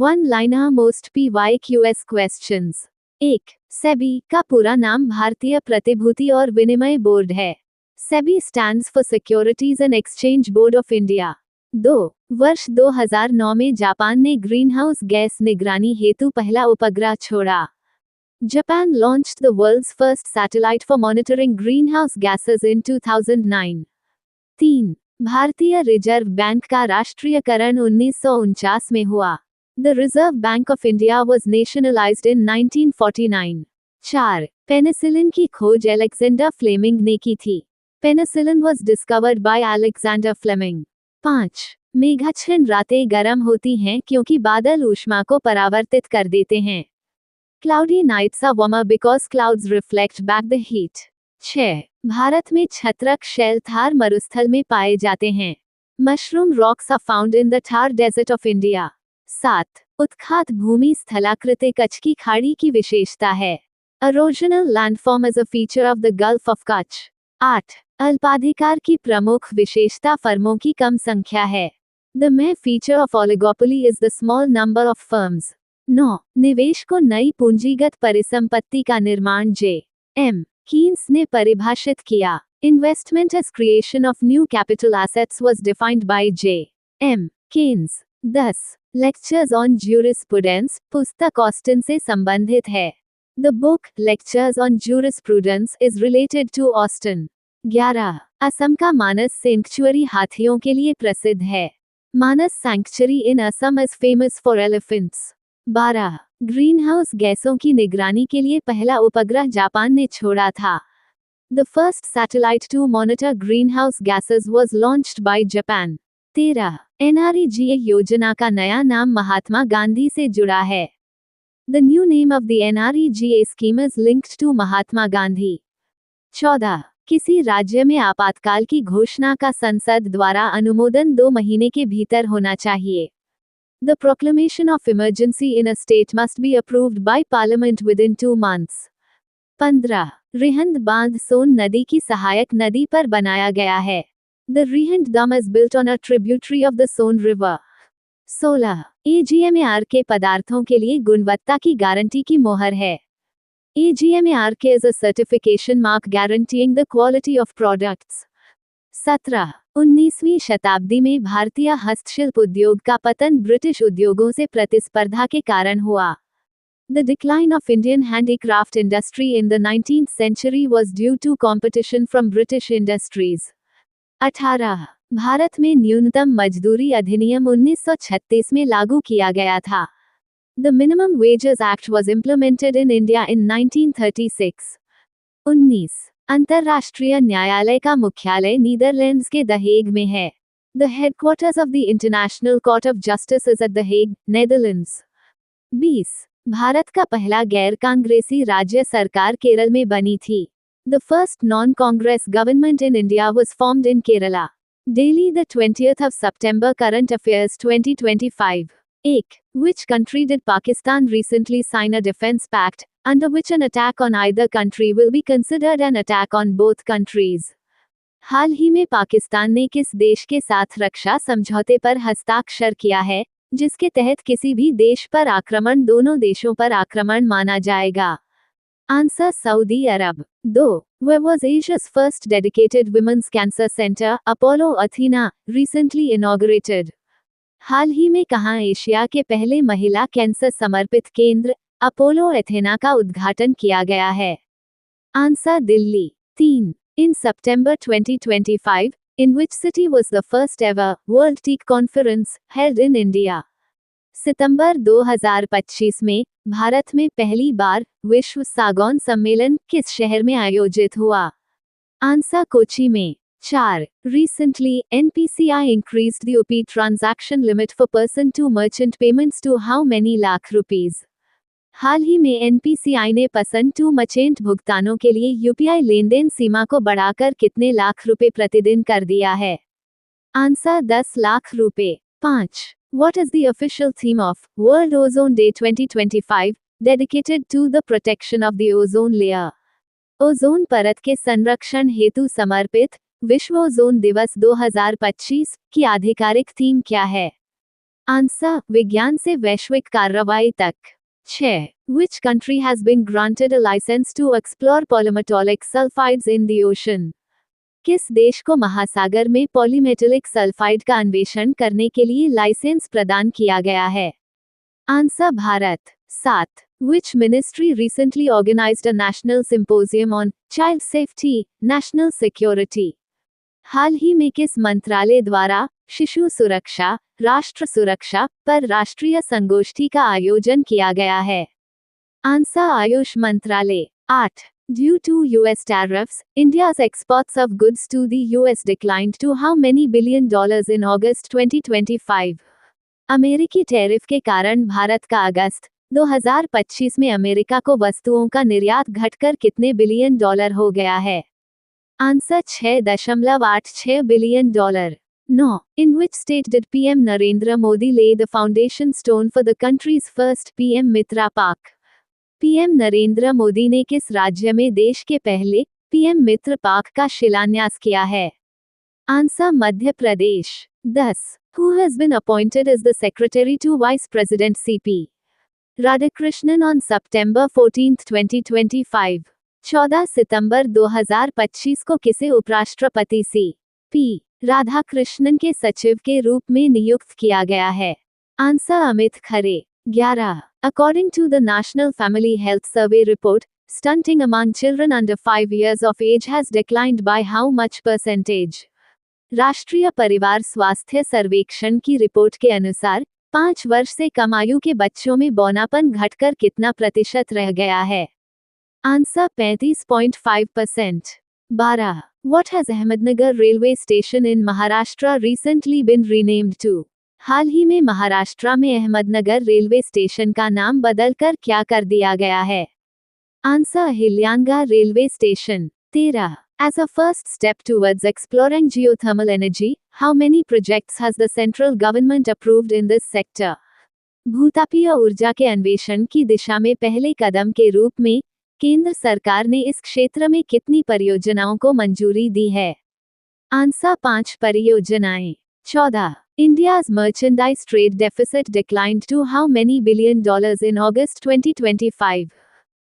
One liner most PYQS questions. 1. SEBI का पूरा नाम भारतीय प्रतिभूति और विनिमय बोर्ड है। SEBI stands for securities and exchange board of India. 2. वर्ष 2009 में जापान ने ग्रीनहाउस गैस निगरानी हेतु पहला उपग्रह छोड़ा। Japan launched the world's first satellite for monitoring greenhouse gases in 2009. 3. भारतीय रिजर्व बैंक का राष्ट्रीयकरण 1949 में हुआ। The Reserve Bank of India was nationalized in 1949. 4. Penicillin की खोज अलेक्जेंडर फ्लेमिंग ने की थी। Penicillin was discovered by Alexander Fleming. 5. मेघाच्छन्न रातें गर्म होती हैं क्योंकि बादल ऊष्मा को परावर्तित कर देते हैं। Cloudy nights are warmer because clouds reflect back the heat. 6. Bharat में छत्रक शैल थार मरुस्थल में पाए जाते हैं। Mushroom rocks are found in the Thar Desert of India. 7. उत्खात भूमि स्थलाकृति कच्छ की खाड़ी की विशेषता है। Erosional landform is a feature of the Gulf of Kutch. 8. अल्पाधिकार की प्रमुख विशेषता फर्मों की कम संख्या है। The main feature of oligopoly is the small number of firms. 9. निवेश को नई पूंजीगत परिसंपत्ति का निर्माण J.M. कीन्स ने परिभाषित किया। Investment as creation of new capital assets was defined by J.M. Keynes. 10. Lectures on Jurisprudence पुस्तक ऑस्टिन से संबंधित है। The book Lectures on Jurisprudence is related to Austin. 11. Assam का मानस सेंक्चुअरी हाथियों के लिए प्रसिद्ध है। Manas sanctuary in Assam is famous for elephants. 12. Greenhouse गैसों की निगरानी के लिए पहला उपग्रह जापान ने छोड़ा था। The first satellite to monitor greenhouse gases was launched by Japan. 13. NREGA योजना का नया नाम महात्मा गांधी से जुड़ा है। The new name of the NREGA scheme is linked to Mahatma Gandhi. 14. किसी राज्य में आपातकाल की घोषणा का संसद द्वारा अनुमोदन 2 महीने के भीतर होना चाहिए। The proclamation of emergency in a state must be approved by parliament within 2 months. 15. Rihand बांध सोन नदी की सहायक नदी पर बनाया गया है। The Rihand Dam is built on a tributary of the Son River. 16. AGMARK पदार्थों के लिए गुणवत्ता की गारंटी की मोहर है। AGMARK is a certification mark guaranteeing the quality of products. 17. 19वीं शताब्दी में भारतीय हस्तशिल्प उद्योग का पतन ब्रिटिश उद्योगों से प्रतिस्पर्धा के कारण हुआ। The decline of Indian handicraft industry in the 19th century was due to competition from British industries. 18. Bharat में न्यूनतम मजदूरी अधिनियम 1936 में लागू किया गया था। The Minimum Wages Act was implemented in India in 1936. 19. अंतर्राष्ट्रीय न्यायालय का मुख्यालय नीदरलैंड्स के द हेग में है। The headquarters of the International Court of Justice is at The Hague, Netherlands. 20. Bharat का पहला गैर कांग्रेसी राज्य सरकार केरल में बनी थी। The first non-Congress government in India was formed in Kerala. Daily, the 20th of September. Current Affairs 2025. 1. Which country did Pakistan recently sign a defense pact, under which an attack on either country will be considered an attack on both countries? हाल ही में पाकिस्तान ने किस देश के साथ रक्षा समझौते पर हस्ताक्षर किया है, जिसके तहत किसी भी देश पर आक्रमण दोनों देशों पर आक्रमण माना जाएगा? Answer Saudi Arab. 2. Where was Asia's first dedicated women's cancer center, Apollo Athena, recently inaugurated? हाल ही में कहाँ एशिया के पहले महिला कैंसर समर्पित केंद्र अपोलो एथेना का उद्घाटन किया गया है? Answer Delhi. 3. In September 2025, in which city was the first ever World Teak Conference held in India? सितंबर 2025 में भारत में पहली बार विश्व सागौन सम्मेलन किस शहर में आयोजित हुआ? आंसर कोची में। 4. Recently, NPCI increased the UPI transaction limit for person-to-merchant payments to how many lakh rupees? हाल ही में NPCI ने person-to-merchant भुगतानों के लिए UPI लेनदेन सीमा को बढ़ाकर कितने लाख रुपए प्रतिदिन कर दिया है? आंसर 10 लाख रुपए। 5. What is the official theme of World Ozone Day 2025, dedicated to the protection of the ozone layer? Ozone परत के संरक्षण हेतु समर्पित विश्व ओजोन दिवस 2025 की आधिकारिक थीम क्या है? आंसर, विज्ञान से वैश्विक कार्रवाई तक। 6. Which country has been granted a license to explore polymetallic sulfides in the ocean? किस देश को महासागर में पॉलीमेटेलिक सल्फाइड का अन्वेषण करने के लिए लाइसेंस प्रदान किया गया है? Answer, Bharat. 7. Which ministry recently organized a national symposium on child safety, national security? हाल ही में किस मंत्रालय द्वारा शिशु सुरक्षा, राष्ट्र सुरक्षा पर राष्ट्रीय संगोष्ठी का आयोजन किया गया है? आंसर, आयुष मंत्रालय। 8. Due to US tariffs, India's exports of goods to the US declined to how many billion dollars in August 2025? अमेरिकी टैरिफ के कारण भारत का अगस्त 2025 में अमेरिका को वस्तुओं का निर्यात घटकर कितने बिलियन डॉलर हो गया है? Answer, 6.86 billion dollar. 9. In which state did PM Narendra Modi lay the foundation stone for the country's first PM Mitra Park? PM Narendra Modi ने किस राज्य में देश के पहले पीएम मित्र पार्क का शिलान्यास किया है? Answer, Madhya Pradesh. 10. Who has been appointed as the secretary to Vice President CP Radhakrishnan on September 14, 2025? 14 सितंबर 2025 को किसे उपराष्ट्रपति CP राधाकृष्णन के सचिव के रूप में नियुक्त किया गया है? Answer, Amit Khare. 11. According to the National Family Health Survey report, stunting among children under 5 years of age has declined by how much percentage? राष्ट्रीय परिवार स्वास्थ्य सर्वेक्षण की रिपोर्ट के अनुसार 5 वर्ष से कम आयु के बच्चों में बौनापन घटकर कितना प्रतिशत रह गया है? Answer, 35.5%। 12. What has Ahmednagar railway station in Maharashtra recently been renamed to? हाल ही में महाराष्ट्र में अहमदनगर रेलवे स्टेशन का नाम बदलकर क्या कर दिया गया है? आंसर, हिल्यानगा railway station. 13. As a first step towards exploring geothermal energy, how many projects has the central government approved in this sector? भूतापीय ऊर्जा के अन्वेषण की दिशा में पहले कदम के रूप में केंद्र सरकार ने इस क्षेत्र में कितनी परियोजनाओं को मंजूरी दी है? आंसर, 5 परियोजनाएं। 14. India's merchandise trade deficit declined to how many billion dollars in August 2025?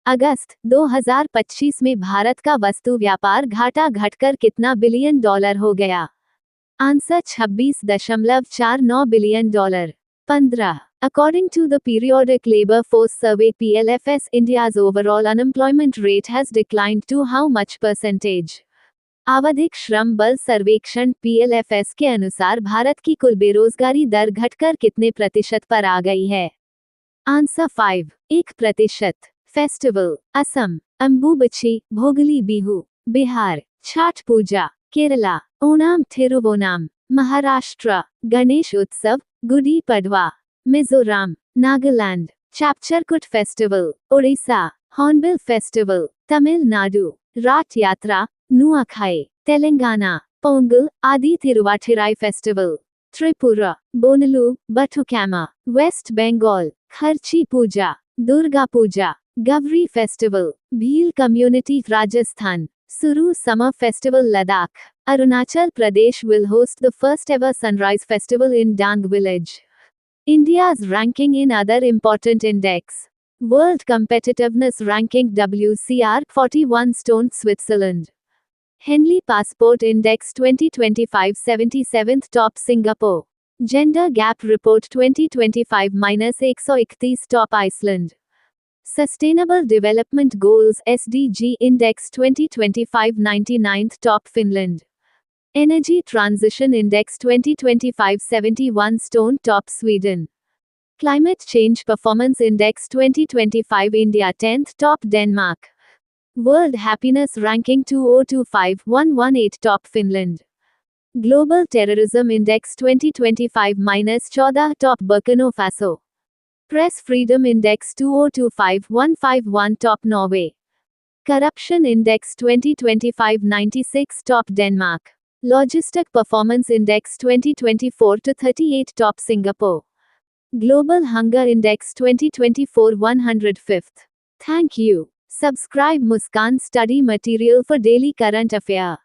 अगस्त 2025 में भारत का वस्तु व्यापार घाटा घटकर कितना बिलियन डॉलर हो गया? Answer, 26.49 billion dollar. 15. According to the Periodic Labor Force Survey PLFS, India's overall unemployment rate has declined to how much percentage? आवधिक श्रम बल सर्वेक्षण PLFS के अनुसार भारत की कुल बेरोजगारी दर घटकर कितने प्रतिशत पर आ गई है? Answer, 1%। Festival, Assam, Ambubachi, Bhogali Bihu, Bihar, Chhath Puja, Kerala, Onam Thiruvonam, Maharashtra, Ganesh Utsav, Gudi Padwa, Mizoram, Nagaland, Chapcharkut festival, Odisha, hornbill festival, Tamil Nadu, Rath Yatra, Nuakhai, Telangana, Pongal, Aadi Thiruvathirai festival, Tripura, Bonalu, Bathukamma, West Bengal, Kharchi Puja, Durga Puja, Gavari festival, Bhil community Rajasthan, Suru summer festival Ladakh, Arunachal Pradesh will host the first ever sunrise festival in Dang village. India's ranking in other important index. World Competitiveness Ranking WCR 41 Stone Switzerland. Henley Passport Index 2025 77th Top Singapore. Gender Gap Report 2025-131 Top Iceland. Sustainable Development Goals SDG Index 2025 99th Top Finland. Energy Transition Index 2025 71 Stone Top Sweden. Climate Change Performance Index 2025 India 10th Top Denmark. World Happiness Ranking 2025 118 Top Finland. Global Terrorism Index 2025-14 Top Burkina Faso. Press Freedom Index 2025 151 Top Norway. Corruption Index 2025 96 Top Denmark. Logistic Performance Index 2024 38 Top Singapore. Global Hunger Index 2024 105th. Thank you. Subscribe Muskan Study Material for daily current affair.